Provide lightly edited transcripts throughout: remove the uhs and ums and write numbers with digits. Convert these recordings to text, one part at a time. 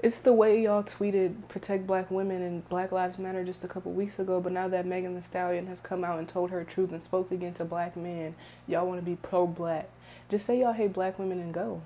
It's the way y'all tweeted protect black women and Black Lives Matter just a couple weeks ago, but now that Megan Thee Stallion has come out and told her truth and spoke against a black man, y'all want to be pro-black. Just say y'all hate black women and go.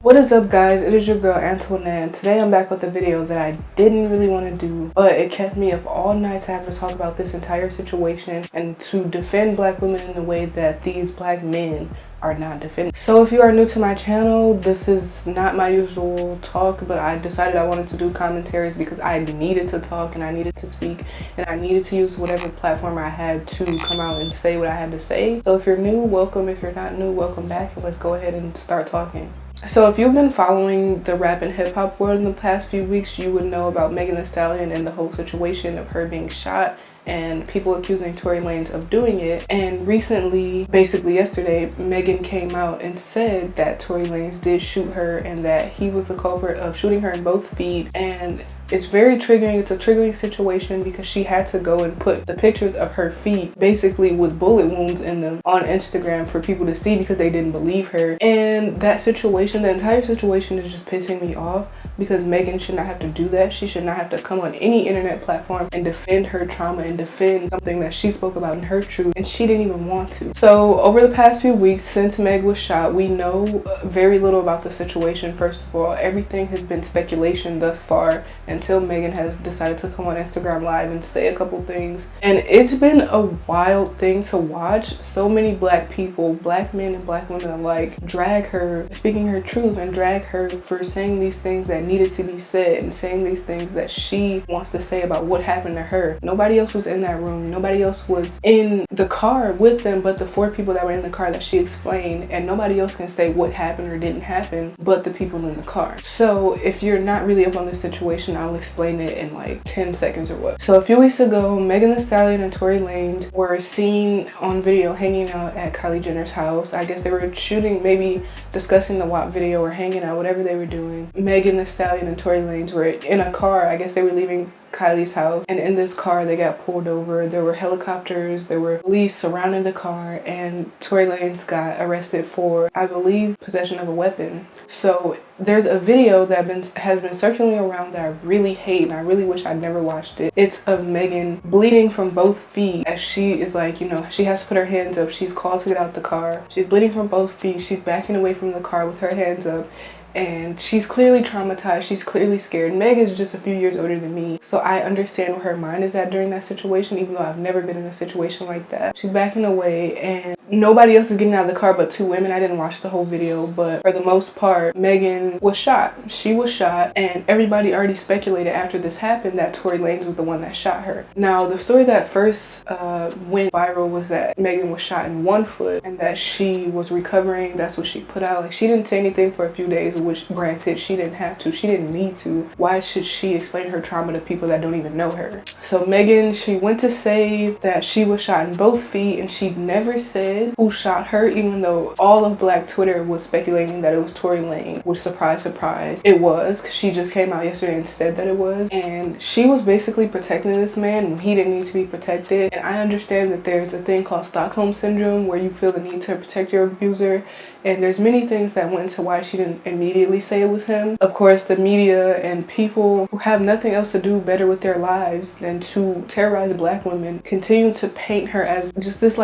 What is up, guys? It is your girl Antoinette, and today I'm back with a video that I didn't really want to do, but it kept me up all night to have to talk about this entire situation and to defend black women in the way that these black men are not defended. So if you are new to my channel, this is not my usual talk, but I decided I wanted to do commentaries because I needed to talk and I needed to speak and I needed to use whatever platform I had to come out and say what I had to say. So if you're new, welcome. If you're not new, welcome back, and let's go ahead and start talking. So if you've been following the rap and hip hop world in the past few weeks, you would know about Megan Thee Stallion and the whole situation of her being shot and people accusing Tory Lanez of doing it. And recently, basically yesterday, Megan came out and said that Tory Lanez did shoot her and that he was the culprit of shooting her in both feet. And it's very triggering. It's a triggering situation because she had to go and put the pictures of her feet basically with bullet wounds in them on Instagram for people to see because they didn't believe her. And that situation, the entire situation, is just pissing me off because Megan should not have to do that. She should not have to come on any internet platform and defend her trauma and defend something that she spoke about in her truth, and she didn't even want to. So over the past few weeks since Meg was shot, we know very little about the situation. First of all, everything has been speculation thus far until Megan has decided to come on Instagram Live and say a couple things. And it's been a wild thing to watch. So many black people, black men and black women alike, drag her speaking her truth and drag her for saying these things that needed to be said and saying these things that she wants to say about what happened to her. Nobody else was in that room. Nobody else was in the car with them but the 4 people that were in the car that she explained, and nobody else can say what happened or didn't happen but the people in the car. So if you're not really up on this situation, I'll explain it in like 10 seconds or what. So a few weeks ago, Megan Thee Stallion and Tory Lanez were seen on video hanging out at Kylie Jenner's house. I guess they were shooting, maybe discussing the WAP video or hanging out, whatever they were doing. Megan Thee Stallion and Tory Lanez were in a car. I guess they were leaving Kylie's house, and in this car they got pulled over. There were helicopters, there were police surrounding the car, and Tory Lanez got arrested for, I believe, possession of a weapon. So there's a video that has been circulating around that I really hate, and I really wish I'd never watched it. It's of Megan bleeding from both feet as she is like, you know, she has to put her hands up. She's called to get out the car. She's bleeding from both feet. She's backing away from the car with her hands up. And she's clearly traumatized. She's clearly scared. Meg is just a few years older than me, so I understand where her mind is at during that situation, even though I've never been in a situation like that. She's backing away and nobody else is getting out of the car but 2 women. I didn't watch the whole video, but for the most part, Megan was shot. She was shot, and everybody already speculated after this happened that Tory Lanez was the one that shot her. Now, the story that first went viral was that Megan was shot in one foot and that she was recovering. That's what she put out. Like, she didn't say anything for a few days, which granted, she didn't have to. She didn't need to. Why should she explain her trauma to people that don't even know her? So Megan, she went to say that she was shot in both feet, and she never said who shot her, even though all of black Twitter was speculating that it was Tory Lanez, which, surprise surprise, it was, because she just came out yesterday and said that it was. And she was basically protecting this man when he didn't need to be protected. And I understand that there's a thing called Stockholm syndrome where you feel the need to protect your abuser, and there's many things that went into why she didn't immediately say it was him. Of course, the media and people who have nothing else to do better with their lives than to terrorize black women continue to paint her as just this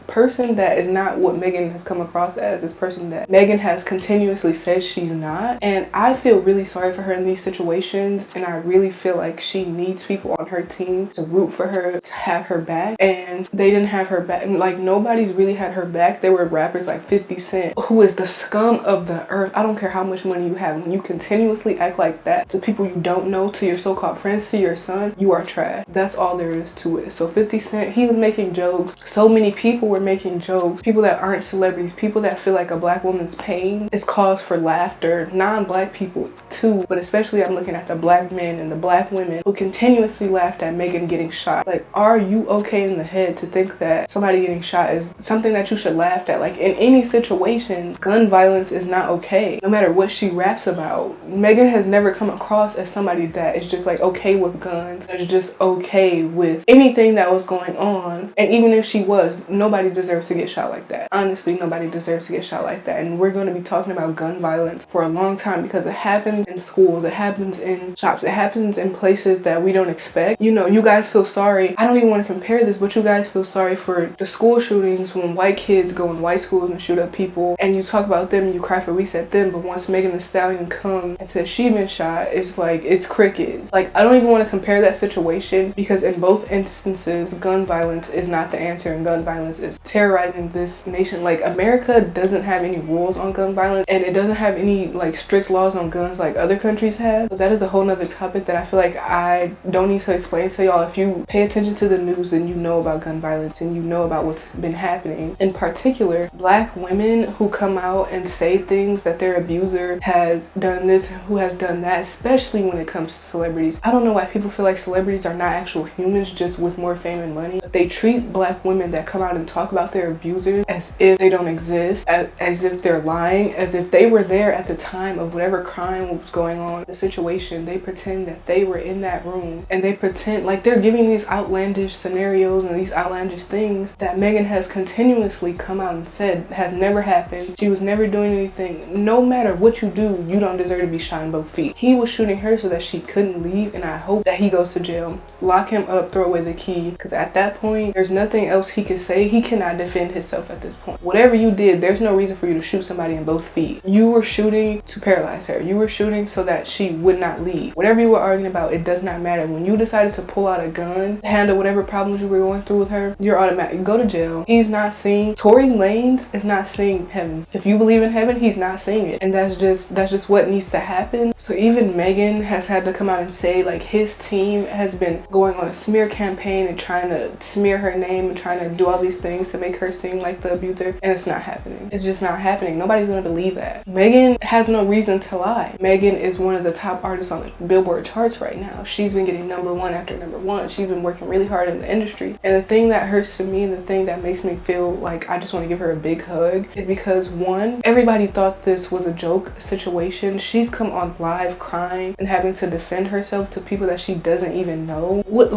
person that is not what Megan has come across as, this person that Megan has continuously said she's not. And I feel really sorry for her in these situations, and I really feel like she needs people on her team to root for her, to have her back, and they didn't have her back. Like, nobody's really had her back. There were rappers like 50 Cent, who is the scum of the earth. I don't care how much money you have. When you continuously act like that to people you don't know, to your so-called friends, to your son, you are trash. That's all there is to it. So 50 Cent, he was making jokes. So many people were making jokes. People that aren't celebrities, people that feel like a black woman's pain is cause for laughter. Non-black people too, but especially I'm looking at the black men and the black women who continuously laughed at Megan getting shot. Like, are you okay in the head to think that somebody getting shot is something that you should laugh at? Like, in any situation, gun violence is not okay. No matter what what she raps about, Megan has never come across as somebody that is just like okay with guns, that is just okay with anything that was going on. And even if she was, nobody deserves to get shot like that. Honestly, nobody deserves to get shot like that. And we're going to be talking about gun violence for a long time because it happens in schools, it happens in shops, it happens in places that we don't expect. You know, you guys feel sorry. I don't even want to compare this, but you guys feel sorry for the school shootings when white kids go in white schools and shoot up people, and you talk about them and you cry for weeks at them, but once Megan Thee Stallion comes and says she been shot, it's like, it's crickets. Like, I don't even want to compare that situation because in both instances, gun violence is not the answer, and gun violence is terrorizing this nation. Like, America doesn't have any rules on gun violence, and it doesn't have any like strict laws on guns like other countries have. So that is a whole nother topic that I feel like I don't need to explain to y'all. If you pay attention to the news, then you know about gun violence and you know about what's been happening. In particular, black women who come out and say things that their abuser has done this, who has done that, especially when it comes to celebrities. I don't know why people feel like celebrities are not actual humans, just with more fame and money. But they treat black women that come out and talk about their abusers as if they don't exist, as if they're lying, as if they were there at the time of whatever crime was going on, the situation. They pretend that they were in that room, and they pretend like they're giving these outlandish scenarios and these outlandish things that Megan has continuously come out and said has never happened. She was never doing anything. No matter what you do, you don't deserve to be shot in both feet. He was shooting her so that she couldn't leave, and I hope that he goes to jail. Lock him up, throw away the key, because at that point, there's nothing else he could say. He cannot defend himself at this point. Whatever you did, there's no reason for you to shoot somebody in both feet. You were shooting to paralyze her. You were shooting so that she would not leave. Whatever you were arguing about, it does not matter. When you decided to pull out a gun to handle whatever problems you were going through with her, you're automatic. Go to jail. He's not seeing, Tory Lanez is not seeing heaven. If you believe in heaven, he's not seeing it. And that's just what needs to happen. So even Megan has had to come out and say, like, his team has been going on a smear campaign and trying to smear her name and trying to do all these things to make her seem like the abuser, and it's not happening. It's just not happening. Nobody's gonna believe that. Megan has no reason to lie. Megan is one of the top artists on the Billboard charts right now. She's been getting #1 after #1. She's been working really hard in the industry, and the thing that hurts to me, the thing that makes me feel like I just want to give her a big hug, is because one, everybody thought this was a joke situation. She's come on live crying and having to defend herself to people that she doesn't even know. What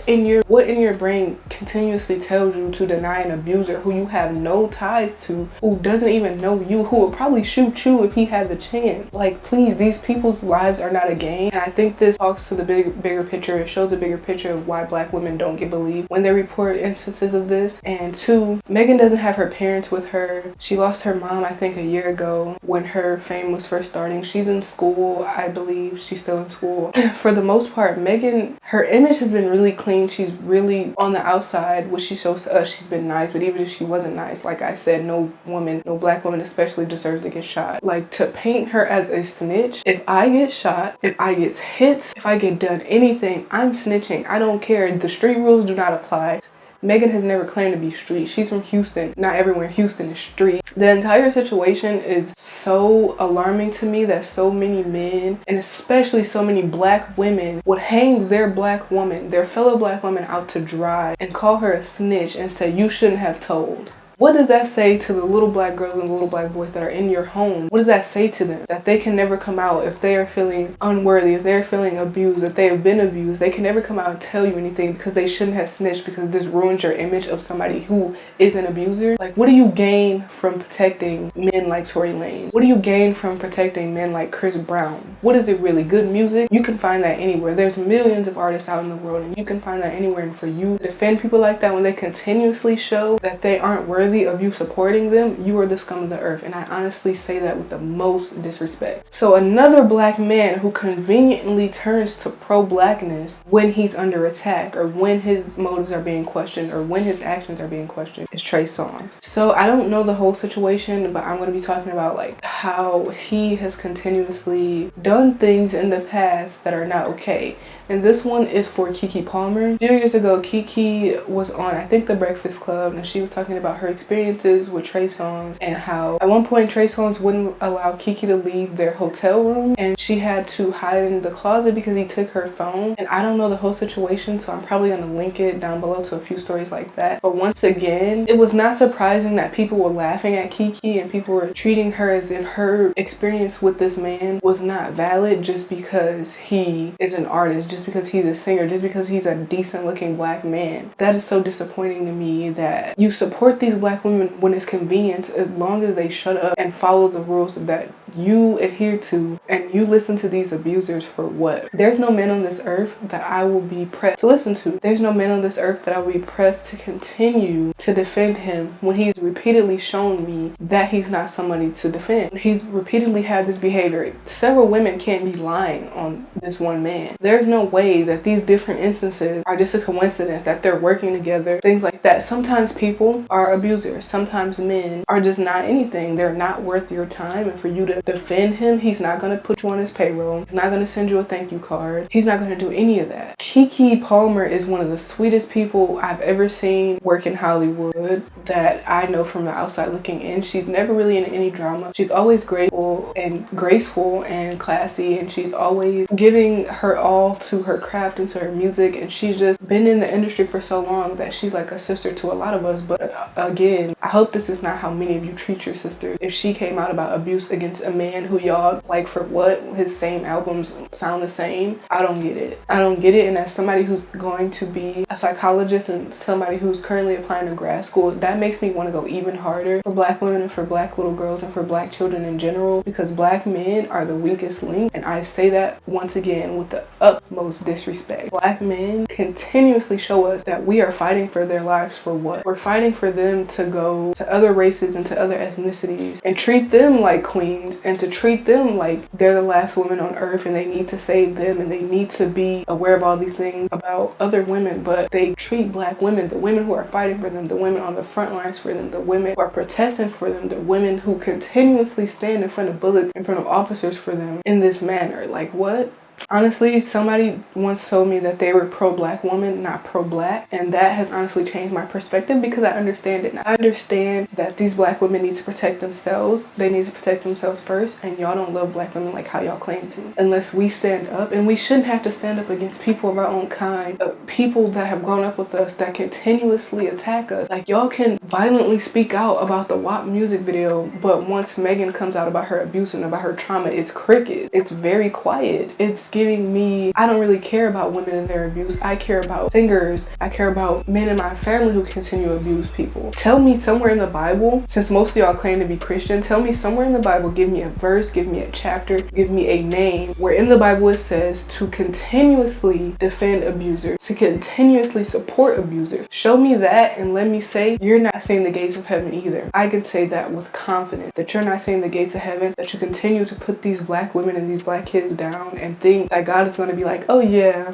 in your brain continuously tells you to deny an abuser who you have no ties to, who doesn't even know you, who would probably shoot you if he had the chance? Like, please, these people's lives are not a game. And I think this talks to the bigger picture. It shows a bigger picture of why black women don't get believed when they report instances of this. And two, Megan doesn't have her parents with her. She lost her mom, I think, a year ago when her fame was first starting. She's in school, I believe. She's still in school. For the most part, Megan, her image has been really clean. She's really on the outside, what she shows to us, she's been nice. But even if she wasn't nice, like I said, no woman, no black woman especially, deserves to get shot. Like, to paint her as a snitch, if I get shot, if I get hit, if I get done anything, I'm snitching. I don't care. The street rules do not apply. Megan has never claimed to be street. She's from Houston. Not everywhere in Houston is street. The entire situation is so alarming to me that so many men, and especially so many black women, would hang their black woman, their fellow black woman, out to dry and call her a snitch and say, you shouldn't have told. What does that say to the little black girls and the little black boys that are in your home? What does that say to them? That they can never come out if they are feeling unworthy, if they're feeling abused, if they have been abused. They can never come out and tell you anything because they shouldn't have snitched, because this ruins your image of somebody who is an abuser. Like, what do you gain from protecting men like Tory Lanez? What do you gain from protecting men like Chris Brown? What is it really? Good music? You can find that anywhere. There's millions of artists out in the world, and you can find that anywhere. And for you to defend people like that when they continuously show that they aren't worthy of you supporting them, you are the scum of the earth. And I honestly say that with the most disrespect. So another black man who conveniently turns to pro-blackness when he's under attack, or when his motives are being questioned, or when his actions are being questioned, is Trey Songz. So I don't know the whole situation, but I'm going to be talking about like how he has continuously done things in the past that are not okay. and this one is for Keke Palmer. A few years ago, Keke was on, I think, The Breakfast Club, and she was talking about her experiences with Trey Songz and how at one point Trey Songz wouldn't allow Keke to leave their hotel room, and she had to hide in the closet because he took her phone. And I don't know the whole situation, so I'm probably going to link it down below to a few stories like that. But once again, it was not surprising that people were laughing at Keke and people were treating her as if her experience with this man was not valid just because he is an artist, just because he's a singer, just because he's a decent looking black man. That is so disappointing to me, that you support these black women when it's convenient, as long as they shut up and follow the rules that you adhere to, and you listen to these abusers for what? There's no man on this earth that I will be pressed to listen to. There's no man on this earth that I will be pressed to continue to defend him when he's repeatedly shown me that he's not somebody to defend. He's repeatedly had this behavior. Several women can't be lying on this one man. There's no way that these different instances are just a coincidence, that they're working together, things like that. Sometimes people are abusers. Sometimes men are just not anything. They're not worth your time, and for you to defend him, he's not going to put you on his payroll. He's not going to send you a thank you card. He's not going to do any of that. Keke Palmer is one of the sweetest people I've ever seen work in Hollywood, that I know from the outside looking in. She's never really in any drama. She's always graceful and classy, and she's always giving her all to her craft and to her music, and she's just been in the industry for so long that she's like a sister to a lot of us. But again, I hope this is not how many of you treat your sisters. If she came out about abuse against a man who y'all like for what, his same albums sound the same, I don't get it. I don't get it. And as somebody who's going to be a psychologist and somebody who's currently applying to grad school, that makes me want to go even harder for black women and for black little girls and for black children in general, because black men are the weakest link. And I say that once again with the utmost disrespect. Black men continuously show us that we are fighting for their lives for what? We're fighting for them to go to other races and to other ethnicities and treat them like queens, and to treat them like they're the last women on earth and they need to save them and they need to be aware of all these things about other women. But they treat black women, the women who are fighting for them, the women on the front lines for them, the women who are protesting for them, the women who continuously stand in front of bullets, in front of officers for them, in this manner. Like, what? Honestly, somebody once told me that they were pro-black woman, not pro-black, and that has honestly changed my perspective, because I understand it now. I understand that these black women need to protect themselves. They need to protect themselves first, and y'all don't love black women like how y'all claim to, unless we stand up. And we shouldn't have to stand up against people of our own kind, people that have grown up with us, that continuously attack us. Like, y'all can violently speak out about the WAP music video, but once Megan comes out about her abuse and about her trauma, it's cricket. It's very quiet. It's giving me, I don't really care about women and their abuse. I care about singers. I care about men in my family who continue to abuse people. Tell me somewhere in the Bible, since most of y'all claim to be Christian, tell me somewhere in the Bible, give me a verse, give me a chapter, give me a name where in the Bible it says to continuously defend abusers, to continuously support abusers. Show me that, and let me say you're not saying the gates of heaven either. I can say that with confidence, that you're not saying the gates of heaven, that you continue to put these black women and these black kids down and think that God is going to be like, oh yeah,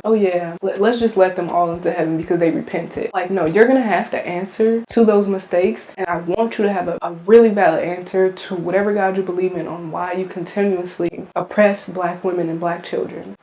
let's just let them all into heaven because they repented. Like, no, you're going to have to answer to those mistakes, and I want you to have a really valid answer to whatever God you believe in on why you continuously oppress black women and black children.